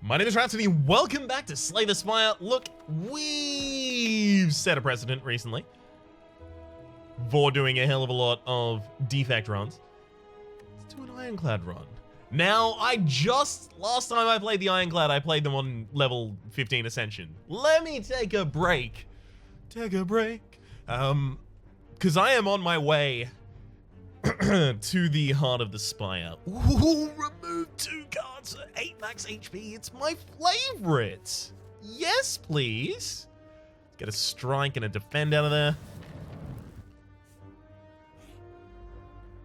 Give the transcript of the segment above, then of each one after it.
My name is Rhapsody. Welcome back to Slay the Spire. Look, we've set a precedent recently for doing a hell of a lot of defect runs. Let's do an Ironclad run. Now, last time I played the Ironclad, I played them on level 15 Ascension. Let me take a break. Because I am on my way to the heart of the Spire. Ooh, remove 2 cards at 8 max HP. It's my favorite. Yes, please. Let's get a strike and a defend out of there.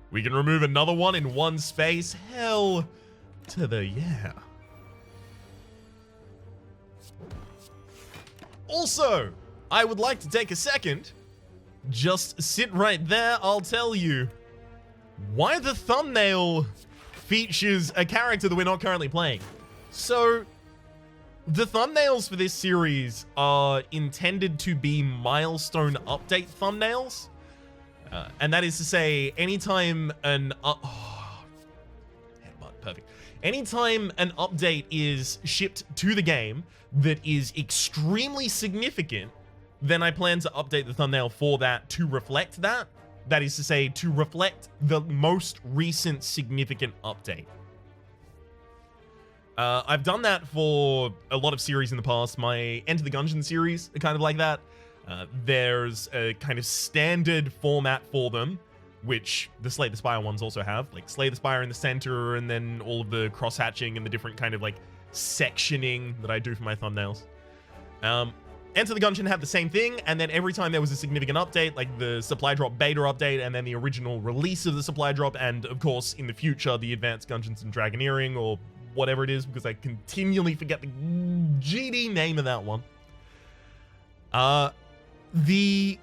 We can remove another one in one space. Hell to the yeah. Also, I would like to take a second. Just sit right there, I'll tell you why the thumbnail features a character that we're not currently playing. So, the thumbnails for this series are intended to be milestone update thumbnails. And that is to say, anytime anytime an update is shipped to the game that is extremely significant, then I plan to update the thumbnail for that to reflect that. That is to say, to reflect the most recent significant update. I've done that for a lot of series in the past. My Enter the Gungeon series are kind of like that. There's a kind of standard format for them, which the Slay the Spire ones also have. Like Slay the Spire in the center, and then all of the cross-hatching and the different kind of like sectioning that I do for my thumbnails. Enter the Gungeon had the same thing, and then every time there was a significant update, like the supply drop beta update, and then the original release of the supply drop, and of course, in the future, the Advanced Dungeons and Dragoneering, or whatever it is, because I continually forget the GD name of that one. The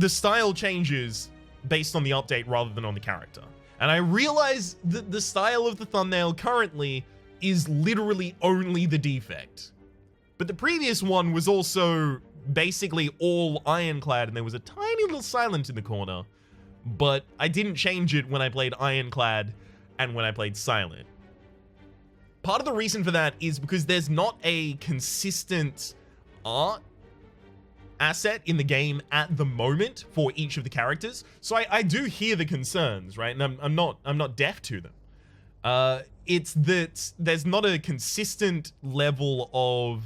style changes based on the update rather than on the character. And I realize that the style of the thumbnail currently is literally only the defect. But the previous one was also basically all Ironclad, and there was a tiny little silent in the corner. But I didn't change it when I played Ironclad and when I played Silent. Part of the reason for that is because there's not a consistent art asset in the game at the moment for each of the characters. So I do hear the concerns, right? And I'm not deaf to them. It's that there's not a consistent level of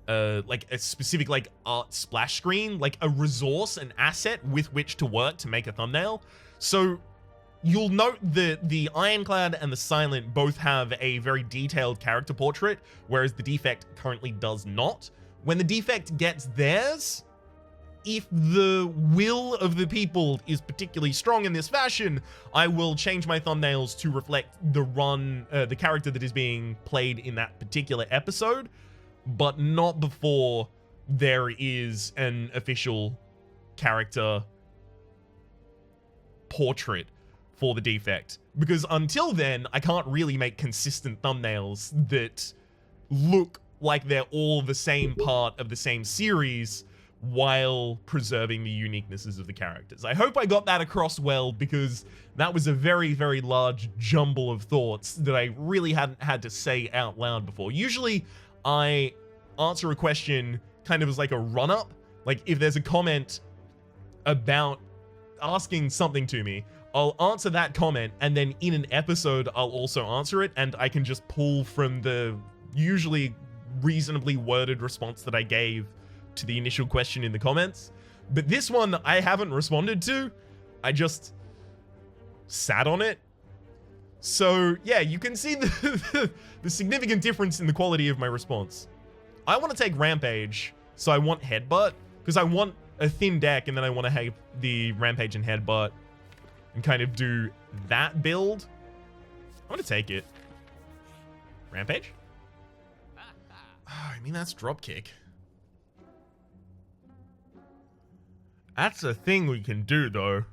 like a specific like art splash screen, like a resource, an asset with which to work to make a thumbnail. So you'll note that the Ironclad and the Silent both have a very detailed character portrait, whereas the Defect currently does not. When the Defect gets theirs, if the will of the people is particularly strong in this fashion, I will change my thumbnails to reflect the character that is being played in that particular episode, but not before there is an official character portrait for the Defect. Because until then, I can't really make consistent thumbnails that look like they're all the same part of the same series while preserving the uniquenesses of the characters. I hope I got that across well, because that was a very, very large jumble of thoughts that I really hadn't had to say out loud before. Usually, I answer a question kind of as like a run-up. Like, if there's a comment about asking something to me, I'll answer that comment, and then in an episode, I'll also answer it, and I can just pull from the usually reasonably worded response that I gave to the initial question in the comments. But this one I haven't responded to. I just sat on it. So yeah, you can see the significant difference in the quality of my response. I want to take Rampage, so I want Headbutt, because I want a thin deck, and then I want to have the Rampage and Headbutt and kind of do that build. I'm going to take it. Rampage? I mean, that's Dropkick. That's a thing we can do, though.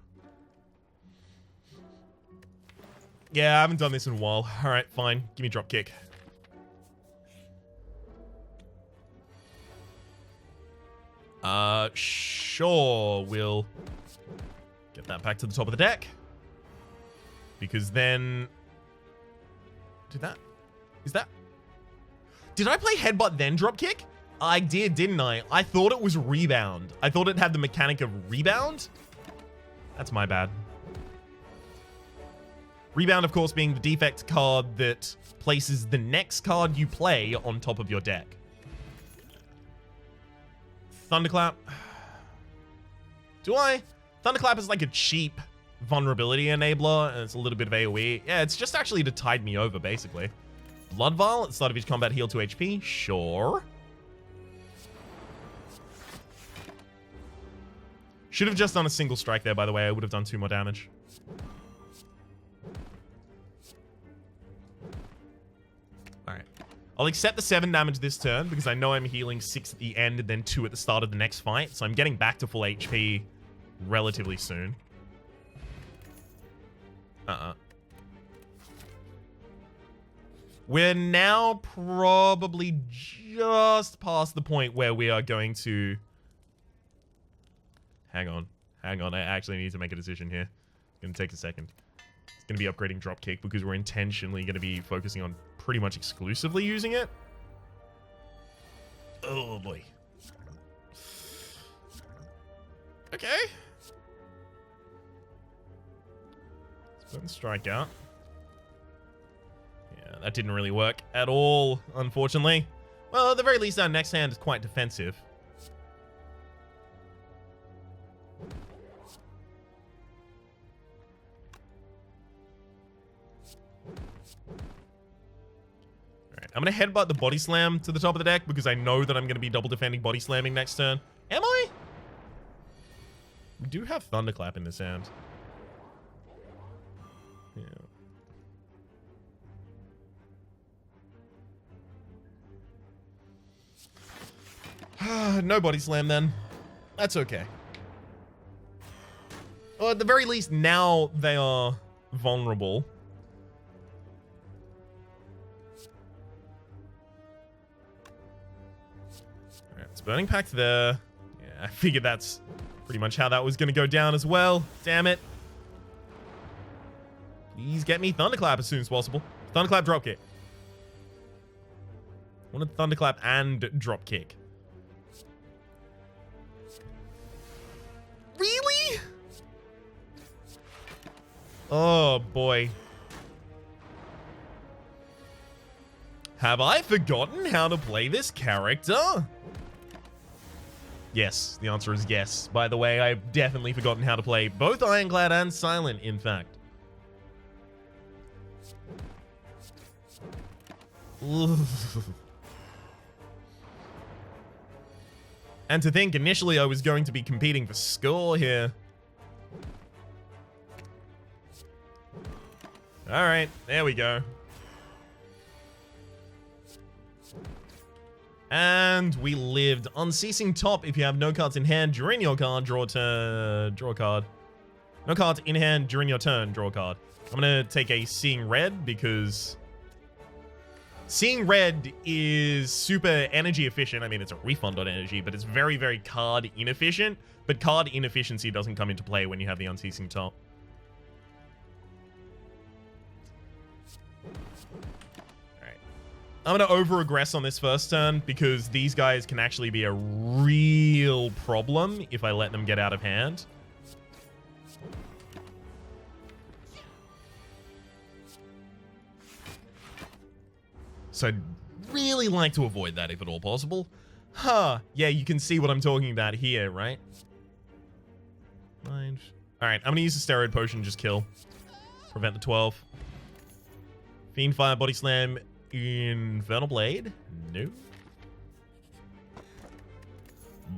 Yeah, I haven't done this in a while. Alright, fine. Give me Dropkick. Sure, we'll get that back to the top of the deck. Because then... Is that... Did I play headbutt then dropkick? I did, didn't I? I thought it was rebound. I thought it had the mechanic of rebound. That's my bad. Rebound, of course, being the defect card that places the next card you play on top of your deck. Thunderclap. Do I? Thunderclap is like a cheap vulnerability enabler, and it's a little bit of AoE. Yeah, it's just actually to tide me over, basically. Blood Vial at the start of each combat, heal 2 HP. Sure. Should have just done a single strike there, by the way. I would have done 2 more damage. Alright. I'll accept the 7 damage this turn because I know I'm healing 6 at the end and then 2 at the start of the next fight. So I'm getting back to full HP relatively soon. We're now probably just past the point where we are going to... Hang on. I actually need to make a decision here. It's going to take a second. It's going to be upgrading dropkick because we're intentionally going to be focusing on pretty much exclusively using it. Oh boy. Okay. Let's put the strike out. Yeah, that didn't really work at all, unfortunately. Well, at the very least, our next hand is quite defensive. I'm going to headbutt the body slam to the top of the deck because I know that I'm going to be double defending body slamming next turn. Am I? We do have Thunderclap in this hand. Yeah. No body slam then. That's okay. Well, at the very least, now they are vulnerable. Burning Pact there. Yeah, I figured that's pretty much how that was going to go down as well. Damn it. Please get me Thunderclap as soon as possible. Thunderclap, dropkick. I wanted Thunderclap and dropkick. Really? Oh, boy. Have I forgotten how to play this character? Yes, the answer is yes. By the way, I've definitely forgotten how to play both Ironclad and Silent, in fact. And to think, initially I was going to be competing for score here. Alright, there we go. And we lived. Unceasing Top. If you have no cards in hand during your card, draw a card. No cards in hand during your turn, draw a card. I'm going to take a Seeing Red because Seeing Red is super energy efficient. I mean, it's a refund on energy, but it's very, very card inefficient. But card inefficiency doesn't come into play when you have the Unceasing Top. I'm going to over-aggress on this first turn because these guys can actually be a real problem if I let them get out of hand. So I'd really like to avoid that if at all possible. Huh. Yeah, you can see what I'm talking about here, right? Alright, I'm going to use the Steroid Potion and just kill. Prevent the 12. Fiendfire, Body Slam... Infernal Blade? No.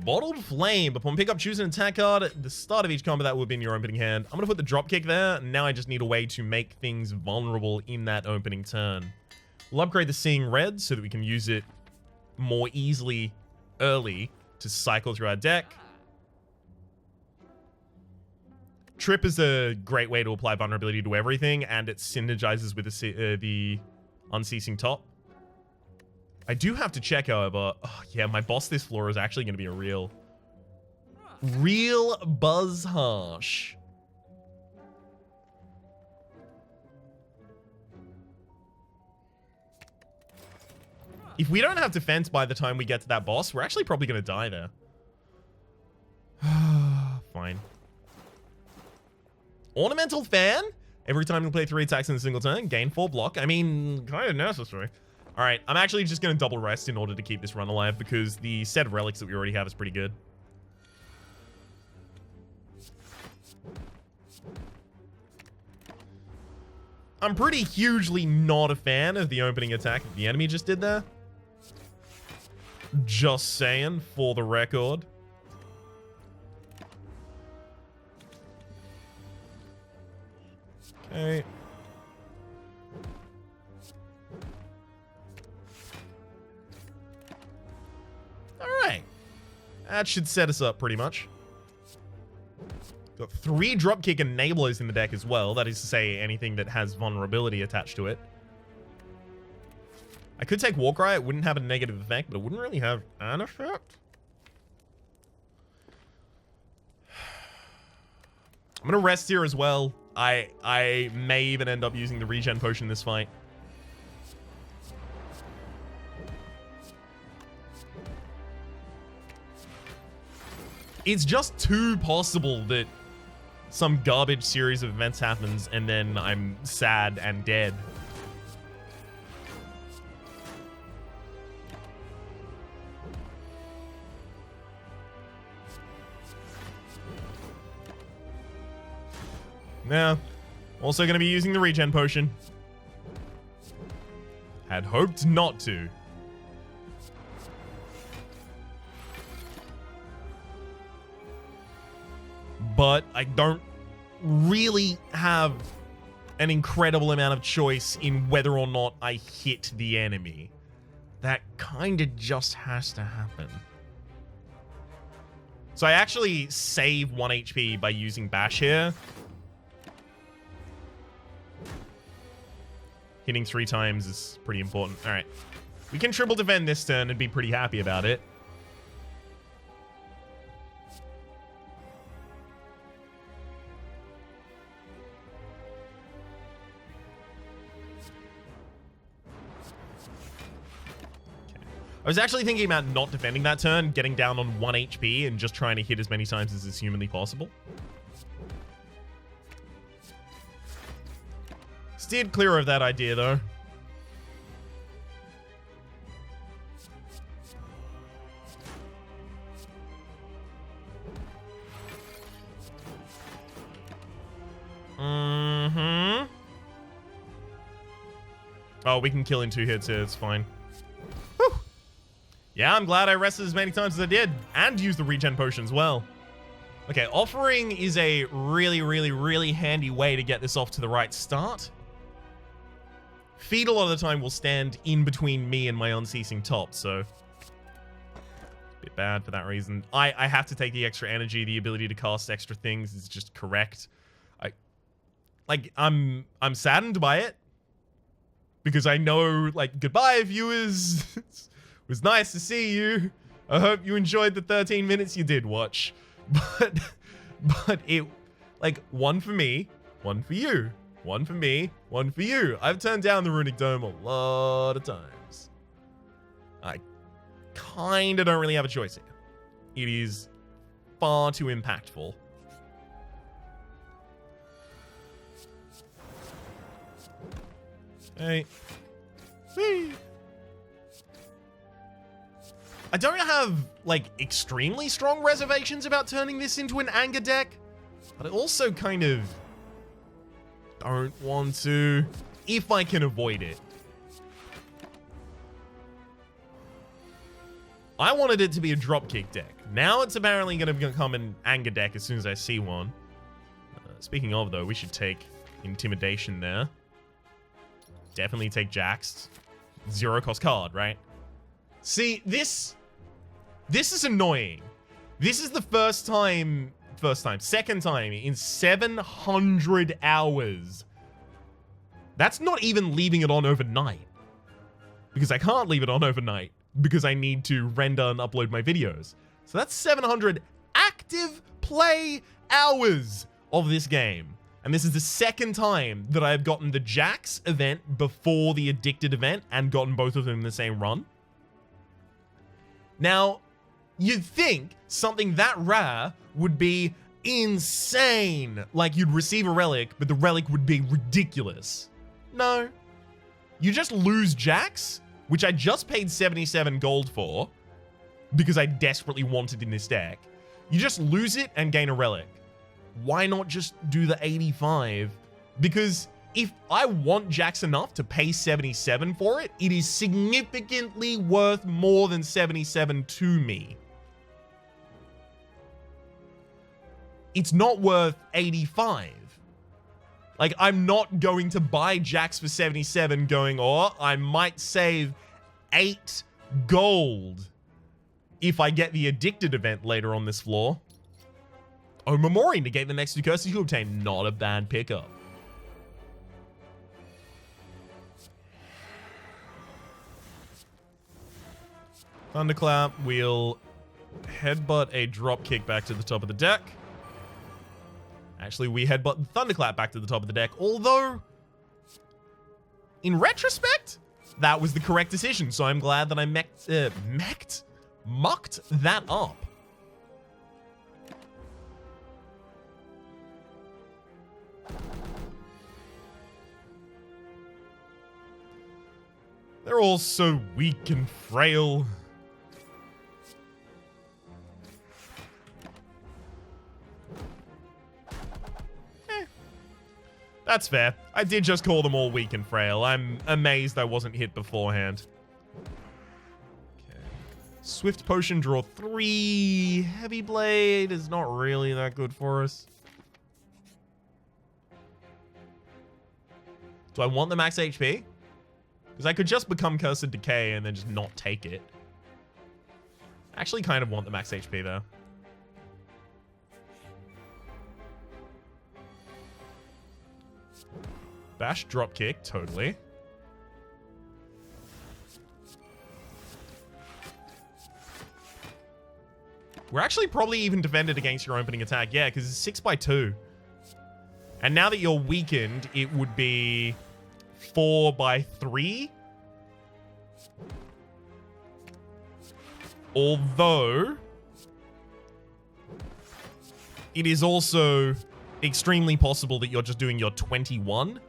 Bottled Flame. Upon pickup, choose an attack card. At the start of each combat, that would be in your opening hand. I'm going to put the dropkick there. Now I just need a way to make things vulnerable in that opening turn. We'll upgrade the Seeing Red so that we can use it more easily early to cycle through our deck. Trip is a great way to apply vulnerability to everything, and it synergizes with the Unceasing Top. I do have to check, however. Oh, yeah, my boss this floor is actually going to be a real buzz harsh. If we don't have defense by the time we get to that boss, we're actually probably going to die there. Fine. Ornamental Fan. Every time you play 3 attacks in a single turn, gain 4 block. I mean, kind of necessary. All right, I'm actually just going to double rest in order to keep this run alive because the set of relics that we already have is pretty good. I'm pretty hugely not a fan of the opening attack that the enemy just did there. Just saying, for the record. Okay. Alright. That should set us up pretty much. Got 3 dropkick enablers in the deck as well. That is to say, anything that has vulnerability attached to it. I could take Warcry. It wouldn't have a negative effect, but it wouldn't really have an effect. I'm going to rest here as well. I may even end up using the regen potion this fight. It's just too possible that some garbage series of events happens and then I'm sad and dead. Yeah. Also going to be using the regen potion. Had hoped not to. But I don't really have an incredible amount of choice in whether or not I hit the enemy. That kind of just has to happen. So I actually save 1 HP by using Bash here. Hitting 3 times is pretty important. All right. We can triple defend this turn and be pretty happy about it. I was actually thinking about not defending that turn, getting down on 1 HP and just trying to hit as many times as is humanly possible. Steered clear of that idea, though. Mm-hmm. Oh, we can kill in 2 hits here. It's fine. Whew. Yeah, I'm glad I rested as many times as I did and used the regen potion as well. Okay, offering is a really, really, really handy way to get this off to the right start. Feed a lot of the time will stand in between me and my unceasing top, so a bit bad for that reason. I have to take the extra energy. The ability to cast extra things is just correct. I'm saddened by it because I know, like, goodbye viewers. It was nice to see you. I hope you enjoyed the 13 minutes you did watch. But it, like, 1 for me, 1 for you. 1 for me, 1 for you. I've turned down the Runic Dome a lot of times. I kind of don't really have a choice here. It is far too impactful. Hey. Whee. I don't have, like, extremely strong reservations about turning this into an anger deck, but I also kind of don't want to, if I can avoid it. I wanted it to be a dropkick deck. Now it's apparently going to become an anger deck as soon as I see one. Speaking of, though, we should take Intimidation there. Definitely take Hijacks. 0 cost card, right? See, this is annoying. This is the second time in 700 hours. That's not even leaving it on overnight. Because I can't leave it on overnight because I need to render and upload my videos. So that's 700 active play hours of this game. And this is the second time that I've gotten the Hijacks event before the Addicted event and gotten both of them in the same run. Now, you'd think something that rare would be insane. Like, you'd receive a relic, but the relic would be ridiculous. No. You just lose Jax, which I just paid 77 gold for, because I desperately wanted in this deck. You just lose it and gain a relic. Why not just do the 85? Because if I want Jax enough to pay 77 for it, it is significantly worth more than 77 to me. It's not worth 85. Like, I'm not going to buy Jax for 77 going, oh, I might save 8 gold if I get the Addicted event later on this floor. Oh, Memori, negate the next 2 curses you obtain. Not a bad pickup. Thunderclap, we'll headbutt a drop kick back to the top of the deck. Actually, we headbutt the Thunderclap back to the top of the deck, although, in retrospect, that was the correct decision, so I'm glad that I mucked that up. They're all so weak and frail. That's fair. I did just call them all weak and frail. I'm amazed I wasn't hit beforehand. Okay. Swift Potion, draw 3. Heavy Blade is not really that good for us. Do I want the max HP? Because I could just become Cursed Decay and then just not take it. I actually kind of want the max HP though. Bash, drop kick, totally. We're actually probably even defended against your opening attack. Yeah, because it's 6x2. And now that you're weakened, it would be 4x3. Although, it is also extremely possible that you're just doing your 21.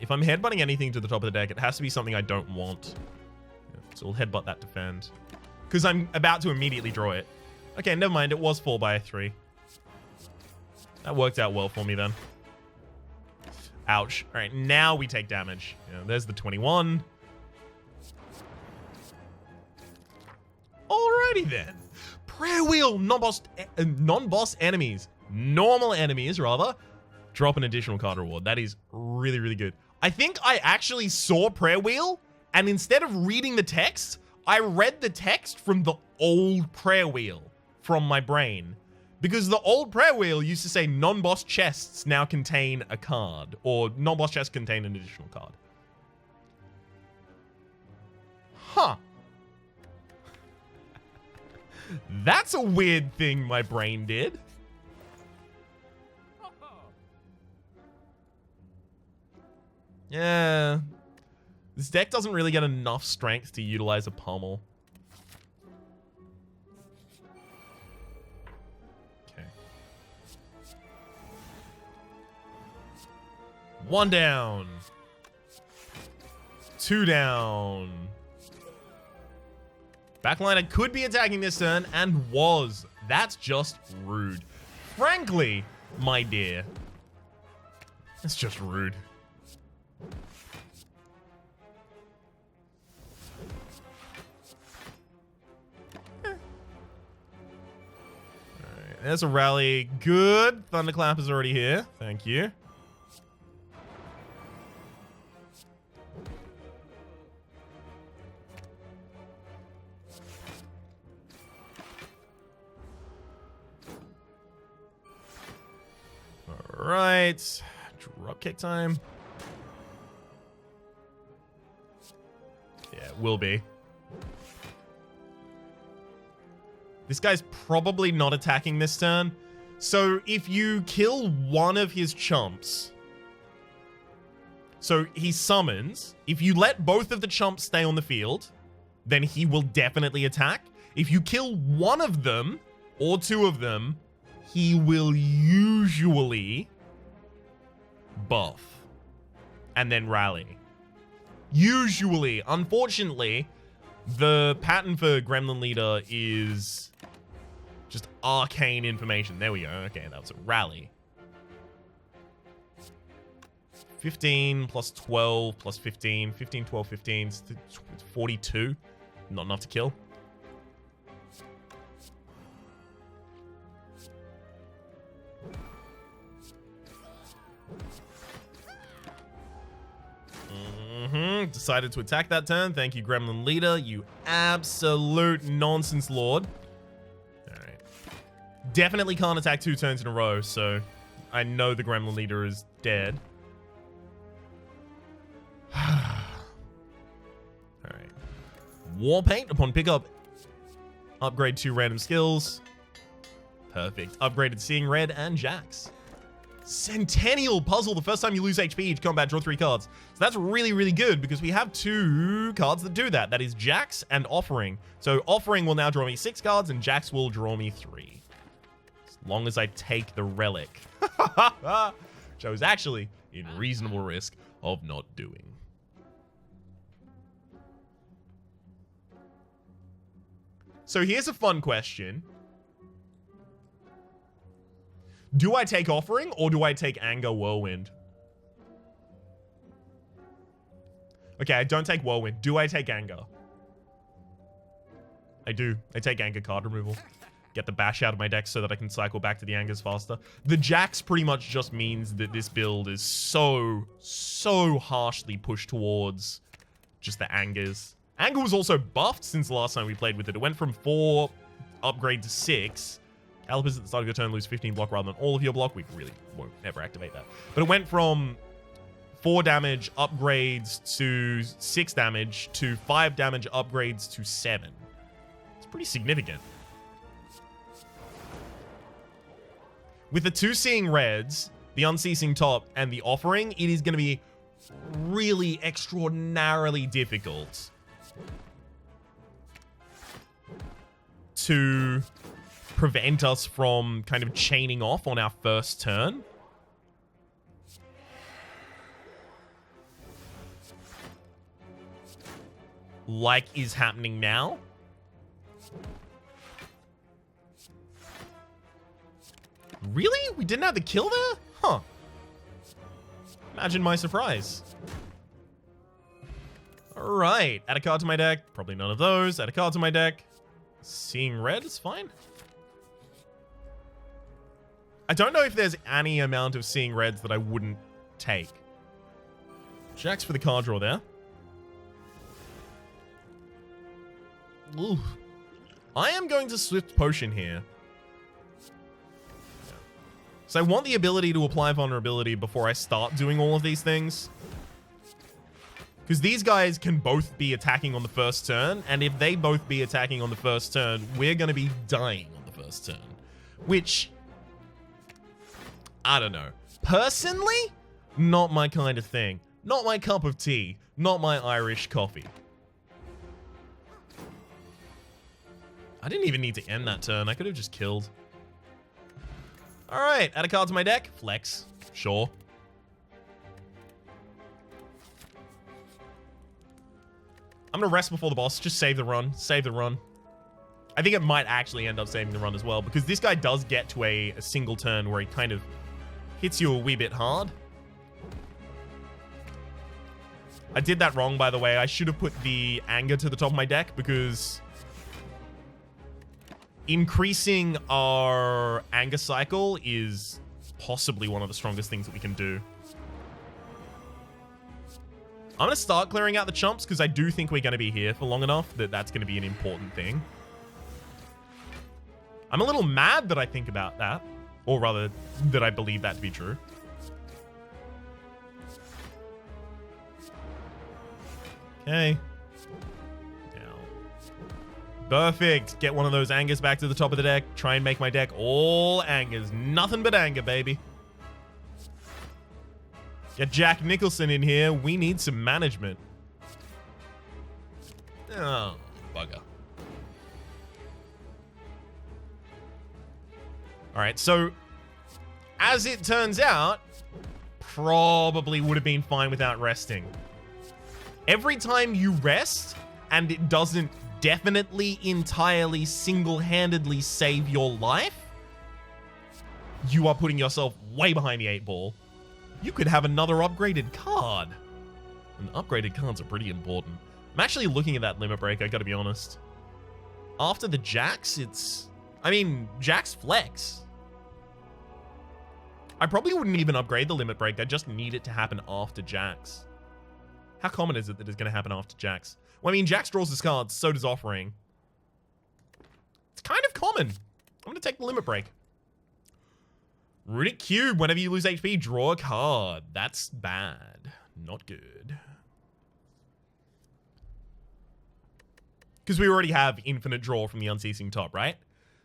If I'm headbutting anything to the top of the deck, it has to be something I don't want. So we'll headbutt that defend. Because I'm about to immediately draw it. Okay, never mind. It was 4x3. That worked out well for me then. Ouch. All right, now we take damage. Yeah, there's the 21. Alrighty then. Prayer Wheel, non-boss enemies. Normal enemies, rather. Drop an additional card reward. That is really, really good. I think I actually saw Prayer Wheel, and instead of reading the text, I read the text from the old Prayer Wheel from my brain. Because the old Prayer Wheel used to say non-boss chests now contain a card, or non-boss chests contain an additional card. Huh. That's a weird thing my brain did. Yeah. This deck doesn't really get enough strength to utilize a pummel. Okay. 1 down. 2 down. Backliner could be attacking this turn and was. That's just rude. Frankly, my dear. That's just rude. There's a rally. Good. Thunderclap is already here. Thank you. All right. Drop kick time. Yeah, it will be. This guy's probably not attacking this turn. So if you kill one of his chumps, so he summons, if you let both of the chumps stay on the field, then he will definitely attack. If you kill one of them or two of them, he will usually buff and then rally. Usually. Unfortunately, the pattern for Gremlin Leader is just arcane information. There we go. Okay, that was a rally. 15 plus 12 plus 15. 15, 12, 15. 42. Not enough to kill. Decided to attack that turn. Thank you, Gremlin Leader. You absolute nonsense lord. Alright. Definitely can't attack 2 turns in a row, so I know the Gremlin Leader is dead. Alright. War Paint upon pickup. Upgrade 2 random skills. Perfect. Upgraded Seeing Red and Hijacks. Centennial Puzzle. The first time you lose HP each combat, draw 3 cards. So that's really, really good because we have 2 cards that do that. That is Hijacks and Offering. So Offering will now draw me 6 cards and Hijacks will draw me 3. As long as I take the Relic. Which I was actually in reasonable risk of not doing. So here's a fun question. Do I take Offering or do I take Anger Whirlwind? Okay, I don't take Whirlwind. Do I take Anger? I do. I take Anger card removal. Get the Bash out of my deck so that I can cycle back to the Angers faster. The Hijacks pretty much just means that this build is so harshly pushed towards just the Angers. Anger was also buffed since the last time we played with it. It went from 4 upgrade to 6. Calipers at the start of your turn lose 15 block rather than all of your block. We really won't ever activate that. But it went from 4 damage upgrades to 6 damage to 5 damage upgrades to 7. It's pretty significant. With the 2 Seeing Reds, the Unceasing Top, and the Offering, it is going to be really extraordinarily difficult to prevent us from kind of chaining off on our first turn. Like is happening now. Really? We didn't have the kill there? Huh. Imagine my surprise. Alright. Add a card to my deck. Probably none of those. Add a card to my deck. Seeing Red is fine. I don't know if there's any amount of Seeing Reds that I wouldn't take. Hijacks for the card draw there. Ooh. I am going to Swift Potion here. So I want the ability to apply vulnerability before I start doing all of these things. Because these guys can both be attacking on the first turn, and if they both be attacking on the first turn, we're going to be dying on the first turn. Which, I don't know. Personally, not my kind of thing. Not my cup of tea. Not my Irish coffee. I didn't even need to end that turn. I could have just killed. Alright, add a card to my deck. Flex. Sure. I'm going to rest before the boss. Just save the run. Save the run. I think it might actually end up saving the run as well, because this guy does get to a single turn where he kind of hits you a wee bit hard. I did that wrong, by the way. I should have put the Anger to the top of my deck, because increasing our Anger cycle is possibly one of the strongest things that we can do. I'm going to start clearing out the chumps, because I do think we're going to be here for long enough that that's going to be an important thing. I'm a little mad that I think about that. Or rather, that I believe that to be true. Okay. Now. Perfect. Get one of those Angers back to the top of the deck. Try and make my deck all Angers. Nothing but Anger, baby. Get Jack Nicholson in here. We need some management. Oh, bugger. All right, so as it turns out, probably would have been fine without resting. Every time you rest and it doesn't definitely entirely single-handedly save your life, you are putting yourself way behind the 8-ball. You could have another upgraded card. And upgraded cards are pretty important. I'm actually looking at that limit break, I gotta be honest. After the Jacks, Jacks flex. I probably wouldn't even upgrade the limit break. I just need it to happen after Jacks. How common is it that it's going to happen after Jacks? Well, I mean, Jacks draws his cards, so does Offering. It's kind of common. I'm going to take the limit break. Runic Cube. Whenever you lose HP, draw a card. That's bad. Not good. Because we already have infinite draw from the Unceasing Top, right?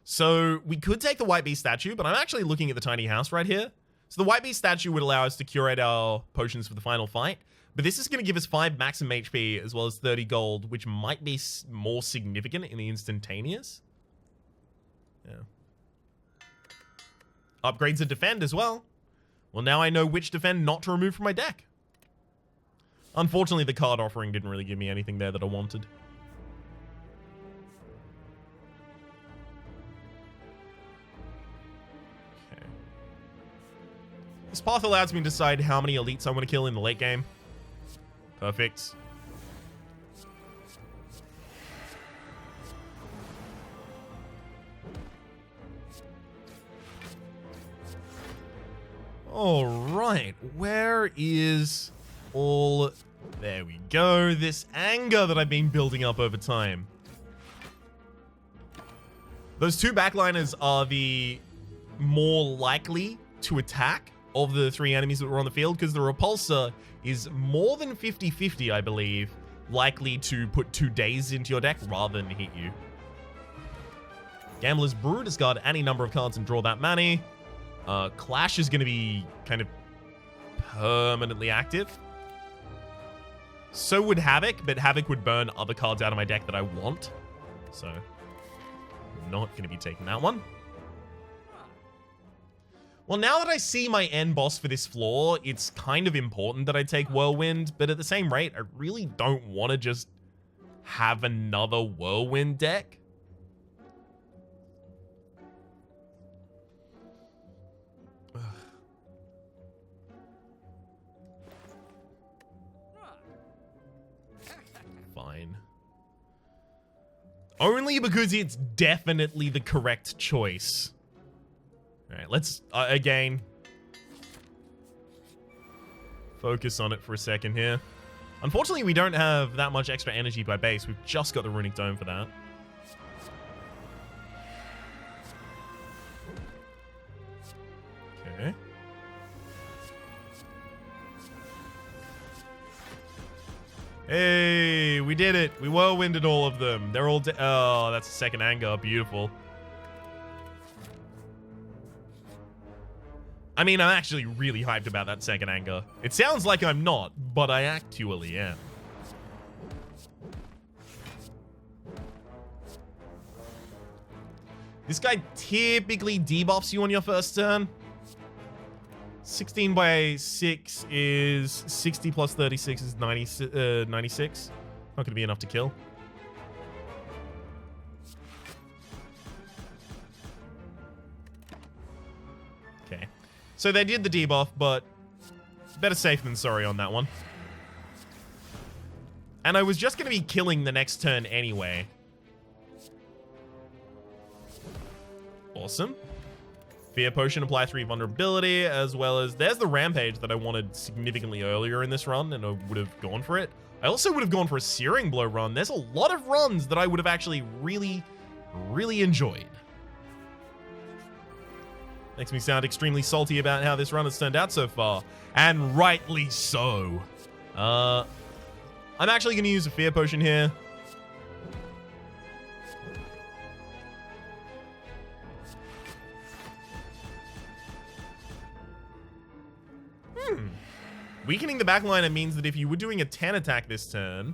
So we could take the White Beast statue, but I'm actually looking at the tiny house right here. So the White Beast statue would allow us to curate our potions for the final fight. But this is going to give us 5 maximum HP as well as 30 gold, which might be more significant in the instantaneous. Yeah. Upgrades a defend as well. Well, now I know which defend not to remove from my deck. Unfortunately, the card Offering didn't really give me anything there that I wanted. Okay. This path allows me to decide how many elites I want to kill in the late game. Perfect. All right, where is all... There we go. This anger that I've been building up over time. Those 2 backliners are the more likely to attack of the 3 enemies that were on the field, because the Repulsor is more than 50-50, I believe, likely to put 2 days into your deck rather than hit you. Gambler's Brew, discard any number of cards and draw that money. Clash is going to be kind of permanently active. So would Havoc, but Havoc would burn other cards out of my deck that I want. So, not going to be taking that one. Well, now that I see my end boss for this floor, it's kind of important that I take Whirlwind, but at the same rate, I really don't want to just have another Whirlwind deck. Ugh. Fine. Only because it's definitely the correct choice. Alright, let's, again, focus on it for a second here. Unfortunately, we don't have that much extra energy by base. We've just got the Runic Dome for that. Okay. Hey, we did it. We whirlwinded all of them. They're all oh, that's a second anger. Beautiful. I mean, I'm actually really hyped about that second anger. It sounds like I'm not, but I actually am. This guy typically debuffs you on your first turn. 16 by 6 is 60 plus 36 is 96. Not going to be enough to kill. Okay. So they did the debuff, but better safe than sorry on that one. And I was just going to be killing the next turn anyway. Awesome. Fear Potion, apply 3 vulnerability, as well as there's the Rampage that I wanted significantly earlier in this run, and I would have gone for it. I also would have gone for a Searing Blow run. There's a lot of runs that I would have actually really, really enjoyed. Makes me sound extremely salty about how this run has turned out so far, and rightly so. I'm actually going to use a Fear Potion here. Weakening the backliner means that if you were doing a 10 attack this turn...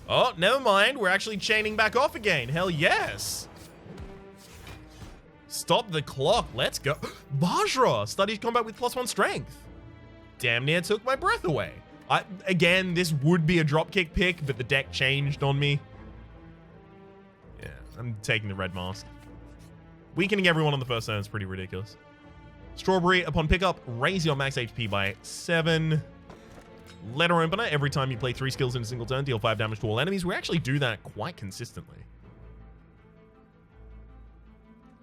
Oh, never mind. We're actually chaining back off again. Hell yes. Stop the clock. Let's go. Vajra studies combat with +1 strength. Damn near took my breath away. Again, this would be a dropkick pick, but the deck changed on me. Yeah, I'm taking the red mask. Weakening everyone on the first turn is pretty ridiculous. Strawberry, upon pickup, raise your max HP by 7. Letter Opener, every time you play 3 skills in a single turn, deal 5 damage to all enemies. We actually do that quite consistently.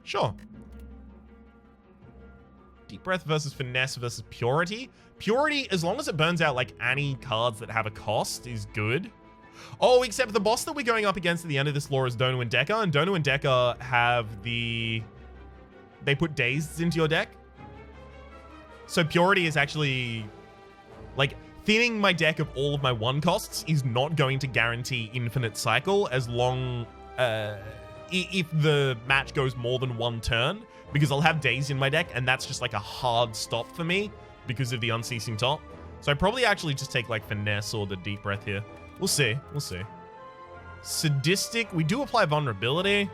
Sure. Deep Breath versus Finesse versus Purity. Purity, as long as it burns out like any cards that have a cost, is good. Oh, except the boss that we're going up against at the end of this lore is Donu and Deca, and Donu and Deca have the... They put Dazed into your deck. So Purity is actually... Like, thinning my deck of all of my 1 costs is not going to guarantee infinite cycle as long... if the match goes more than 1 turn, because I'll have Dazed in my deck, and that's just like a hard stop for me because of the Unceasing Top. So I probably actually just take like Finesse or the Deep Breath here. We'll see. We'll see. Sadistic. We do apply Vulnerability.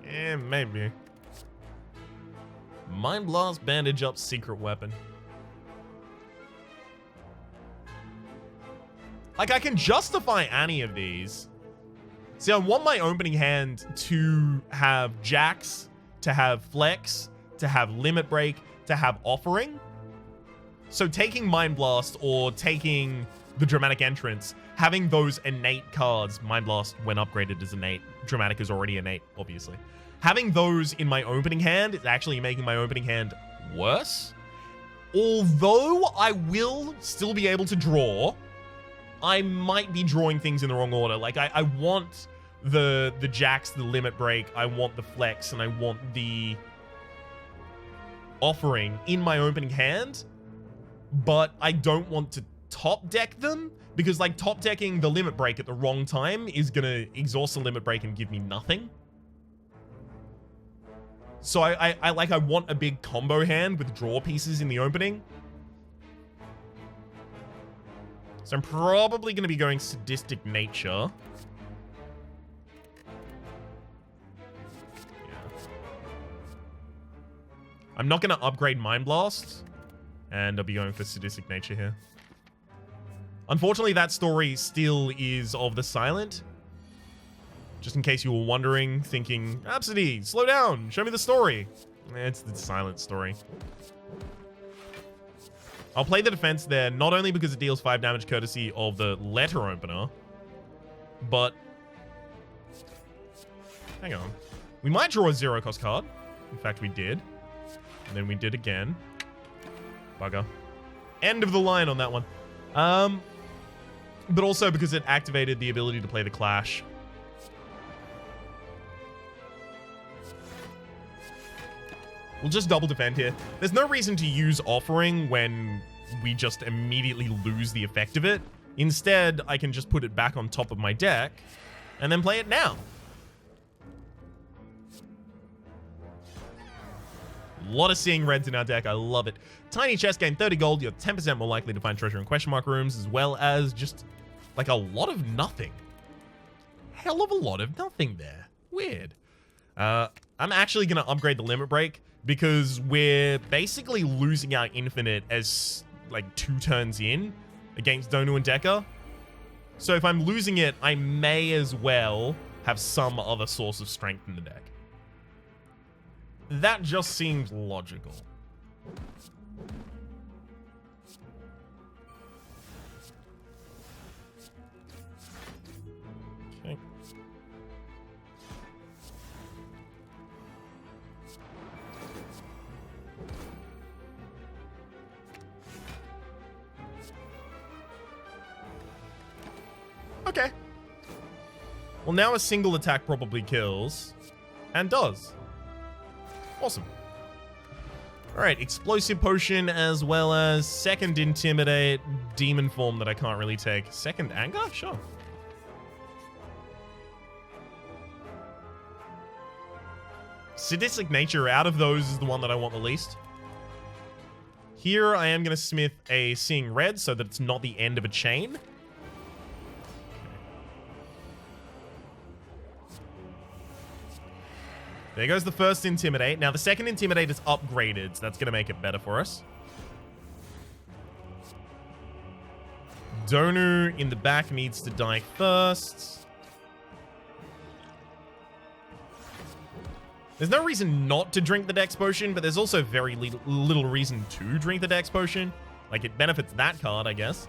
Maybe. Mind Blast, Bandage Up, Secret Weapon. Like, I can justify any of these. See, I want my opening hand to have Jacks, to have Flex, to have Limit Break, to have Offering. So taking Mind Blast or taking the Dramatic Entrance, having those innate cards, Mind Blast when upgraded is innate, Dramatic is already innate, obviously. Having those in my opening hand is actually making my opening hand worse. Although I will still be able to draw, I might be drawing things in the wrong order. Like, I want the Jacks, the Limit Break, I want the Flex, and I want the Offering in my opening hand, but I don't want to top deck them, because, like, top decking the Limit Break at the wrong time is gonna exhaust the Limit Break and give me nothing. So I want a big combo hand with draw pieces in the opening. So I'm probably going to be going Sadistic Nature. Yeah. I'm not going to upgrade Mind Blast, and I'll be going for Sadistic Nature here. Unfortunately, that story still is of the Silent. Just in case you were wondering, thinking, Rhapsody, slow down, show me the story. It's the Silent story. I'll play the defense there, not only because it deals 5 damage courtesy of the Letter Opener, but... Hang on. We might draw a 0-cost card. In fact, we did. And then we did again. Bugger. End of the line on that one. But also because it activated the ability to play the Clash. We'll just double defend here. There's no reason to use Offering when we just immediately lose the effect of it. Instead, I can just put it back on top of my deck and then play it now. A lot of seeing reds in our deck. I love it. Tiny chest, gain 30 gold. You're 10% more likely to find treasure in question mark rooms, as well as just like a lot of nothing. Hell of a lot of nothing there. Weird. I'm actually going to upgrade the Limit Break, because we're basically losing our Infinite as, like, 2 turns in against Donu and Deca. So if I'm losing it, I may as well have some other source of strength in the deck. That just seems logical. Okay. Okay. Well, now a single attack probably kills. And does. Awesome. Alright, Explosive Potion as well as second Intimidate, Demon Form that I can't really take. Second Anger? Sure. Sadistic Nature, out of those, is the one that I want the least. Here, I am going to smith a Seeing Red so that it's not the end of a chain. There goes the first Intimidate. Now, the second Intimidate is upgraded, so that's going to make it better for us. Donu in the back needs to die first. There's no reason not to drink the Dex Potion, but there's also very little reason to drink the Dex Potion. Like, it benefits that card, I guess.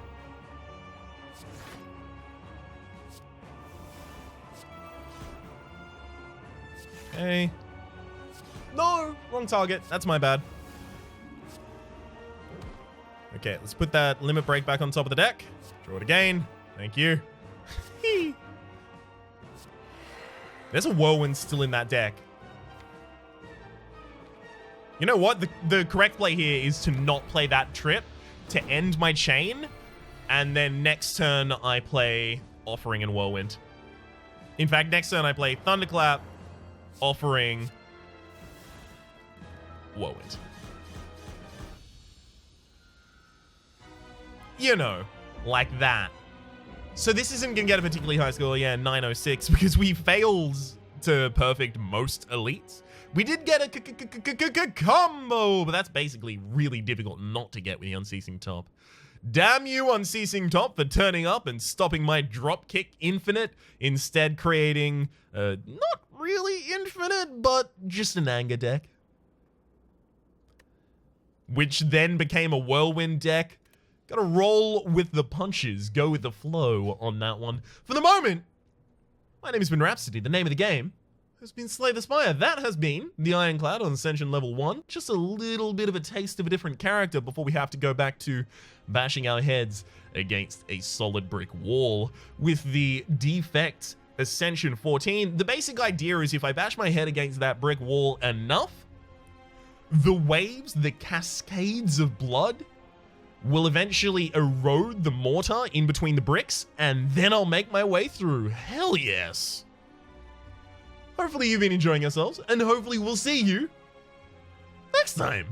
Okay. No! Wrong target. That's my bad. Okay, let's put that Limit Break back on top of the deck. Draw it again. Thank you. There's a Whirlwind still in that deck. You know what? The correct play here is to not play that trip to end my chain, and then next turn I play Offering and Whirlwind. In fact, next turn I play Thunderclap, Offering, Whirlwind. You know, like that. So this isn't going to get a particularly high score, yeah, 906, because we failed to perfect most elites. We did get a combo, but that's basically really difficult not to get with the Unceasing Top. Damn you, Unceasing Top, for turning up and stopping my Dropkick Infinite, instead creating, not really infinite, but just an anger deck. Which then became a Whirlwind deck. Gotta roll with the punches, go with the flow on that one. For the moment, my name has been Rhapsody. The name of the game has been Slay the Spire. That has been the Ironclad on Ascension Level 1. Just a little bit of a taste of a different character before we have to go back to bashing our heads against a solid brick wall with the Defect Ascension 14. The basic idea is if I bash my head against that brick wall enough, the waves, the cascades of blood will eventually erode the mortar in between the bricks, and then I'll make my way through. Hell yes. Hopefully you've been enjoying yourselves, and hopefully we'll see you next time.